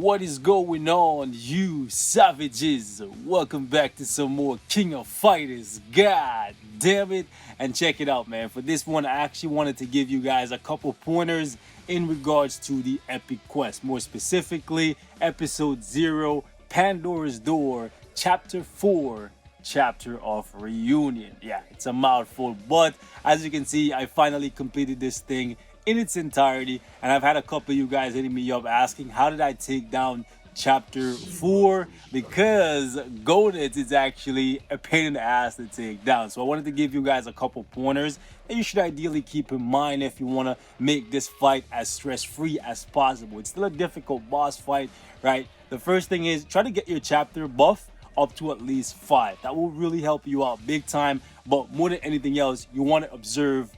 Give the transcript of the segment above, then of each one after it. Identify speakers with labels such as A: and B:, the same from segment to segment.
A: What is going on, you savages? Welcome back to some more King of Fighters. God damn it. And check it out, man. For this one, I actually wanted to give you guys a couple pointers in regards to the epic quest. More specifically, episode 0, Pandora's Door, chapter 4, chapter of reunion. Yeah, it's a mouthful, but as you can see, I finally completed this thing in its entirety, and I've had a couple of you guys hitting me up asking how did I take down chapter 4, because Goenitz is actually a pain in the ass to take down. So I wanted to give you guys a couple pointers that you should ideally keep in mind if you want to make this fight as stress-free as possible. It's still a difficult boss fight, right? The first thing is try to get your chapter buff up to at least 5. That will really help you out big time, but more than anything else, you want to observe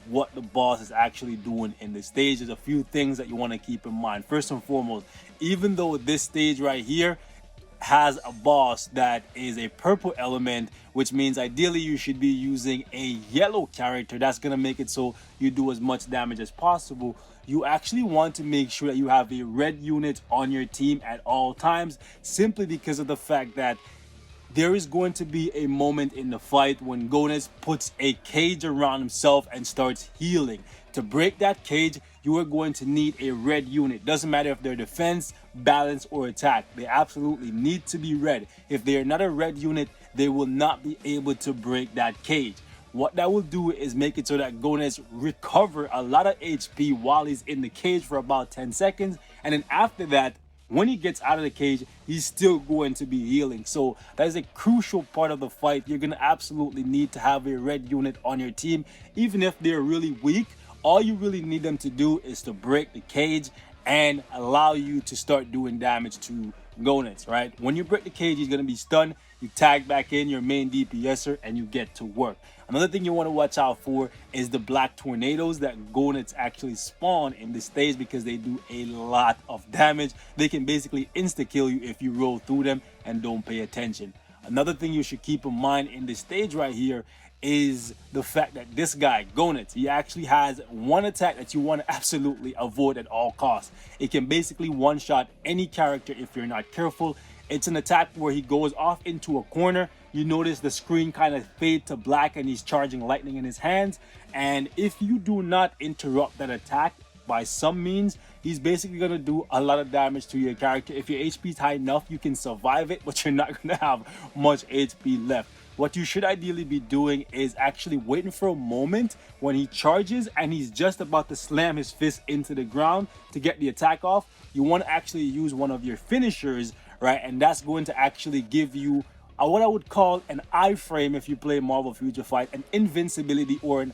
A: what the boss is actually doing in this stage. There's a few things that you want to keep in mind. First and foremost, even though this stage right here has a boss that is a purple element, which means ideally you should be using a yellow character. That's going to make it so you do as much damage as possible. You actually want to make sure that you have a red unit on your team at all times, simply because of the fact that there is going to be a moment in the fight when Goenitz puts a cage around himself and starts healing. To break that cage, you are going to need a red unit. Doesn't matter if they're defense, balance, or attack. They absolutely need to be red. If they are not a red unit, they will not be able to break that cage. What that will do is make it so that Goenitz recover a lot of HP while he's in the cage for about 10 seconds. And then after that, when he gets out of the cage, he's still going to be healing. So that is a crucial part of the fight. You're going to absolutely need to have a red unit on your team. Even if they're really weak, all you really need them to do is to break the cage and allow you to start doing damage to Goenitz, right? When you break the cage, he's going to be stunned. You tag back in your main DPSer and you get to work. Another thing you want to watch out for is the black tornadoes that Goenitz actually spawn in this stage, because they do a lot of damage. They can basically insta-kill you if you roll through them and don't pay attention. Another thing you should keep in mind in this stage right here is the fact that this guy, Goenitz, he actually has one attack that you want to absolutely avoid at all costs. It can basically one-shot any character if you're not careful. It's an attack where he goes off into a corner. You notice the screen kind of fade to black and he's charging lightning in his hands. And if you do not interrupt that attack by some means, he's basically going to do a lot of damage to your character. If your HP is high enough, you can survive it, but you're not going to have much HP left. What you should ideally be doing is actually waiting for a moment when he charges and he's just about to slam his fist into the ground to get the attack off. You want to actually use one of your finishers, right? And that's going to actually give you what I would call an iframe if you play Marvel Future Fight, an invincibility, or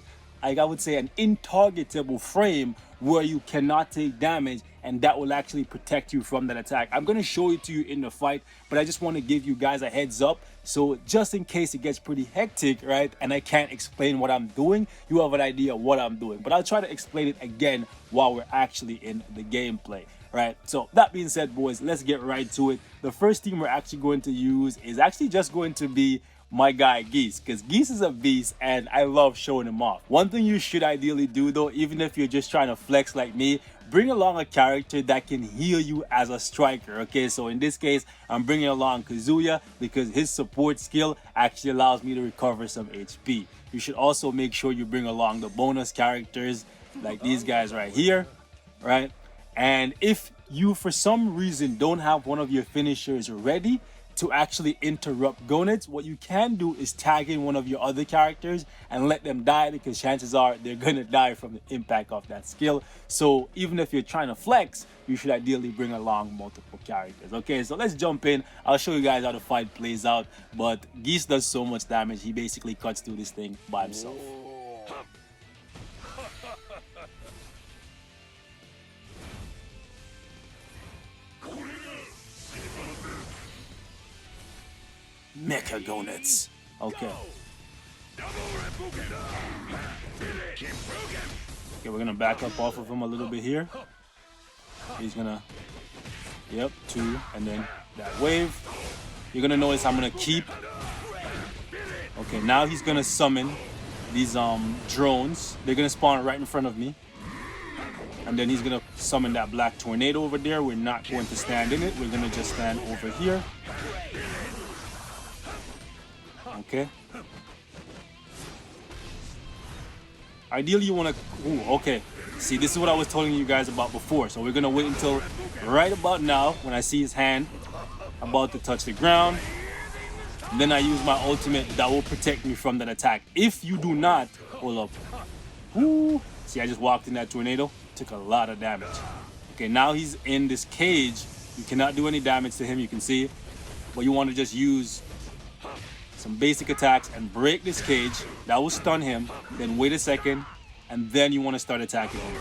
A: I would say an intargetable frame where you cannot take damage, and that will actually protect you from that attack. I'm going to show it to you in the fight, but I just want to give you guys a heads up, so just in case it gets pretty hectic, right, and I can't explain what I'm doing, you have an idea of what I'm doing. But I'll try to explain it again while we're actually in the gameplay. Right, so that being said, boys, let's get right to it. The first team we're actually going to use is actually just going to be my guy Geese, because Geese is a beast and I love showing him off. One thing you should ideally do though, even if you're just trying to flex like me, bring along a character that can heal you as a striker. Okay, so in this case, I'm bringing along Kazuya because his support skill actually allows me to recover some HP. You should also make sure you bring along the bonus characters like these guys right here, right? And if you, for some reason, don't have one of your finishers ready to actually interrupt Goenitz, what you can do is tag in one of your other characters and let them die, because chances are they're going to die from the impact of that skill. So even if you're trying to flex, you should ideally bring along multiple characters. Okay, so let's jump in. I'll show you guys how the fight plays out. But Geese does so much damage, he basically cuts through this thing by himself. Mecha Goenitz. Okay. Okay, we're gonna back up off of him a little bit here. He's gonna, yep, 2, and then that wave. You're gonna notice I'm gonna keep. Okay, now he's gonna summon these drones. They're gonna spawn right in front of me. And then he's gonna summon that black tornado over there. We're not going to stand in it. We're gonna just stand over here. Okay. Ideally, you wanna, ooh, okay. See, this is what I was telling you guys about before. So we're gonna wait until right about now when I see his hand about to touch the ground. And then I use my ultimate that will protect me from that attack. If you do not, hold up. Ooh. See, I just walked in that tornado. Took a lot of damage. Okay, now he's in this cage. You cannot do any damage to him, you can see. But you want to just use some basic attacks and break this cage. That will stun him. Then wait a second. And then you want to start attacking him.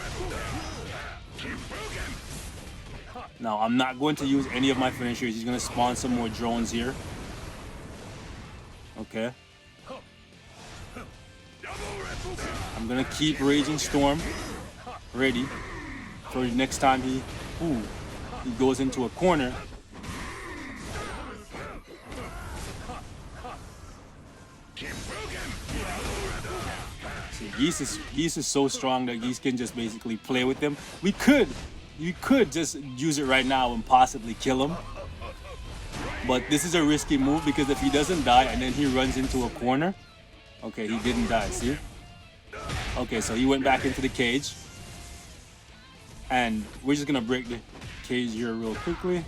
A: Now, I'm not going to use any of my finishers. He's going to spawn some more drones here. Okay. I'm going to keep Raging Storm ready for next time he goes into a corner. See, Geese is so strong that Geese can just basically play with him. You could just use it right now and possibly kill him. But this is a risky move because if he doesn't die and then he runs into a corner. Okay, he didn't die, see? Okay, so he went back into the cage. And we're just gonna break the cage here real quickly.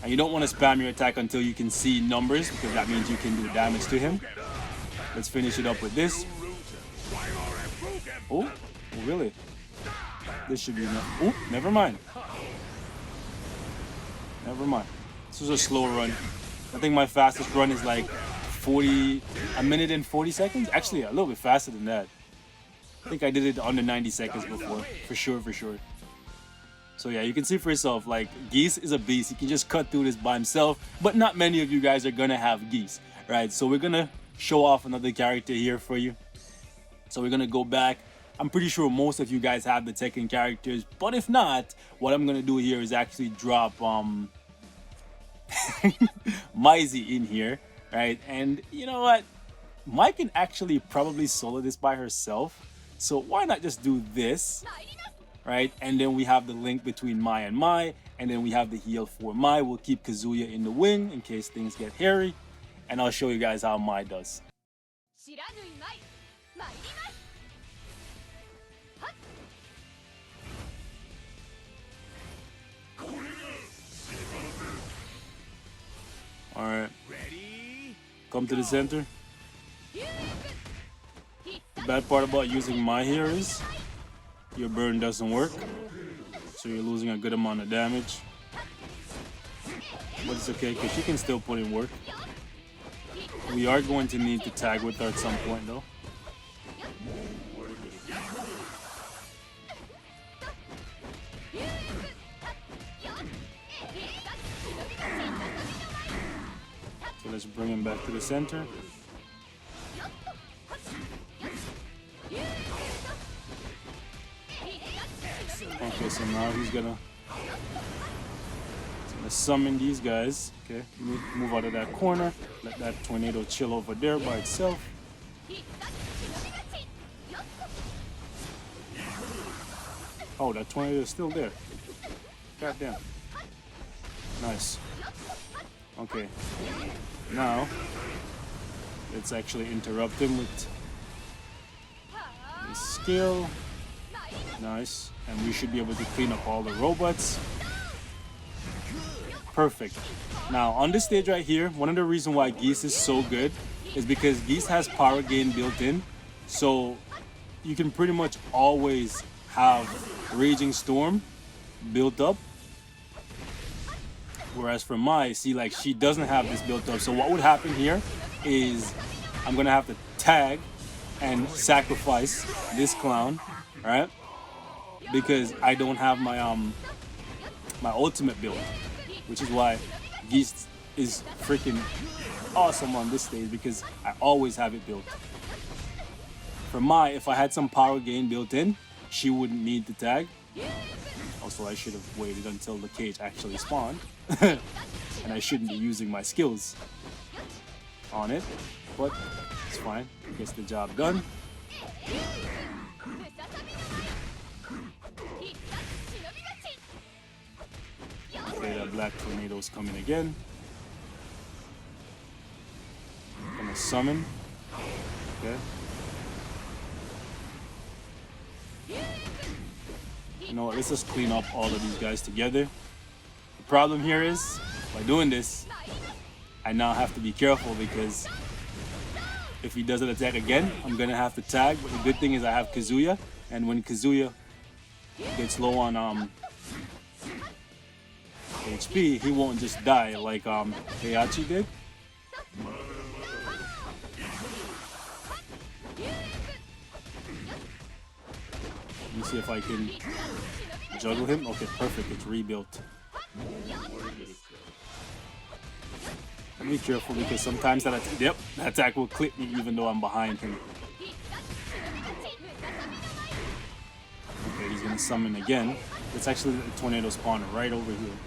A: And you don't want to spam your attack until you can see numbers because that means you can do damage to him. Let's finish it up with this. Oh, really? This should be enough. Oh, never mind. Never mind. This was a slow run. I think my fastest run is like a minute and 40 seconds. Actually, a little bit faster than that. I think I did it under 90 seconds before, for sure. So yeah, you can see for yourself, like, Geese is a beast. He can just cut through this by himself, but not many of you guys are gonna have Geese, right? So we're gonna show off another character here for you. So we're gonna go back. I'm pretty sure most of you guys have the Tekken characters, but if not, what I'm gonna do here is actually drop Maisie in here, right? And you know what? Mai can actually probably solo this by herself. So why not just do this, right? And then we have the link between Mai and Mai, and then we have the heal for Mai. We'll keep Kazuya in the wing in case things get hairy, and I'll show you guys how Mai does. All right, come to the center. The bad part about using Mai here is your burn doesn't work, so you're losing a good amount of damage. But it's okay because she can still put in work. We are going to need to tag with her at some point though. So let's bring him back to the center. Okay, so now he's gonna summon these guys. Okay, move out of that corner. Let that tornado chill over there by itself. Oh, that tornado is still there. God damn. Nice. Okay. Now, let's actually interrupt him with his skill. Nice. And we should be able to clean up all the robots. Perfect. Now, on this stage right here, one of the reasons why Geese is so good is because Geese has power gain built in. So, you can pretty much always have Raging Storm built up. Whereas for Mai, see, like, she doesn't have this built up. So what would happen here is I'm going to have to tag and sacrifice this clown, right? Because I don't have my my ultimate build, which is why Geese is freaking awesome on this stage because I always have it built. For Mai, if I had some power gain built in, she wouldn't need to tag. Also, I should have waited until the cage actually spawned. And I shouldn't be using my skills on it, but it's fine. It gets the job done. black tornadoes coming again. Gonna summon. Okay. You know what? Let's just clean up all of these guys together. The problem here is, by doing this, I now have to be careful because if he doesn't attack again, I'm gonna have to tag. But the good thing is I have Kazuya, and when Kazuya gets low on HP, he won't just die like Heihachi did. Let me see if I can juggle him. Okay, perfect. It's rebuilt. Be careful because sometimes that attack will clip me even though I'm behind him. Okay, he's gonna summon again. It's actually the tornado spawner right over here.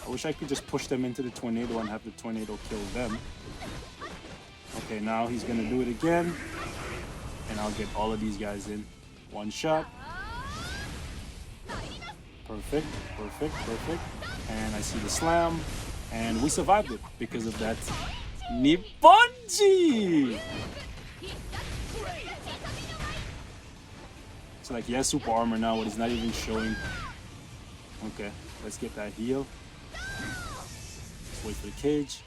A: I wish I could just push them into the tornado and have the tornado kill them. Okay, now he's gonna do it again. And I'll get all of these guys in. One shot. Perfect, perfect, perfect. And I see the slam. And we survived it because of that Nipponji! It's like he has super armor now, but he's not even showing. Okay, let's get that heal. Let's wait for the cage.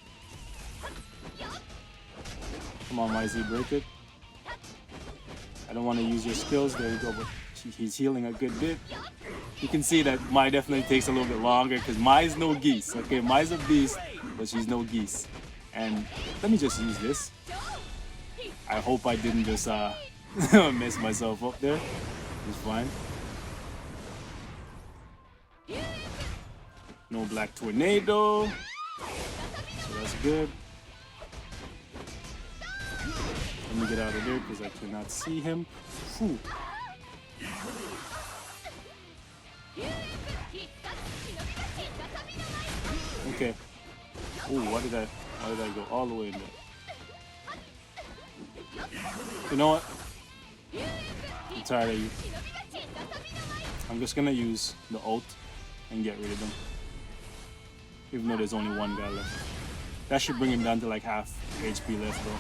A: Come on, YZ, break it. I don't want to use your skills. There we go, but he's healing a good bit. You can see that Mai definitely takes a little bit longer because Mai's no geese. Okay, Mai's a beast, but she's no geese. And let me just use this. I hope I didn't just mess myself up there. It's fine. No black tornado. So that's good. Let me get out of there because I cannot see him. Whew. Okay. Ooh, why did I go all the way in there? You know what? I'm tired of you. I'm just gonna use the ult and get rid of them. Even though there's only one guy left. That should bring him down to like half HP left though.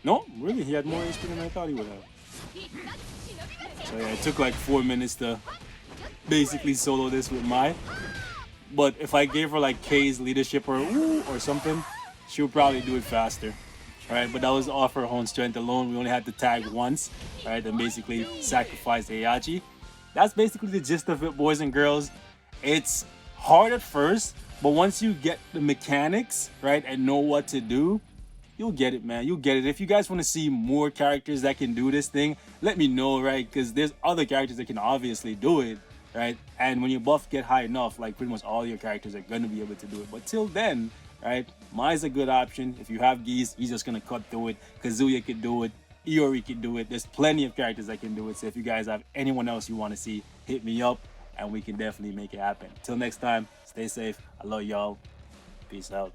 A: No, really, he had more HP than I thought he would have. So yeah, it took like 4 minutes to basically solo this with Mai. But if I gave her like K's leadership or something, she would probably do it faster. Alright, but that was off her own strength alone. We only had to tag once, right, and basically sacrifice Heihachi. That's basically the gist of it, boys and girls. It's hard at first, but once you get the mechanics, right, and know what to do, you'll get it, man. You'll get it. If you guys want to see more characters that can do this thing, let me know, right? Because there's other characters that can obviously do it, right? And when your buff get high enough, like pretty much all your characters are going to be able to do it. But till then, right, Mai's a good option. If you have geese, he's just going to cut through it. Kazuya could do it. Iori could do it. There's plenty of characters that can do it. So if you guys have anyone else you want to see, hit me up and we can definitely make it happen. Till next time, stay safe. I love y'all. Peace out.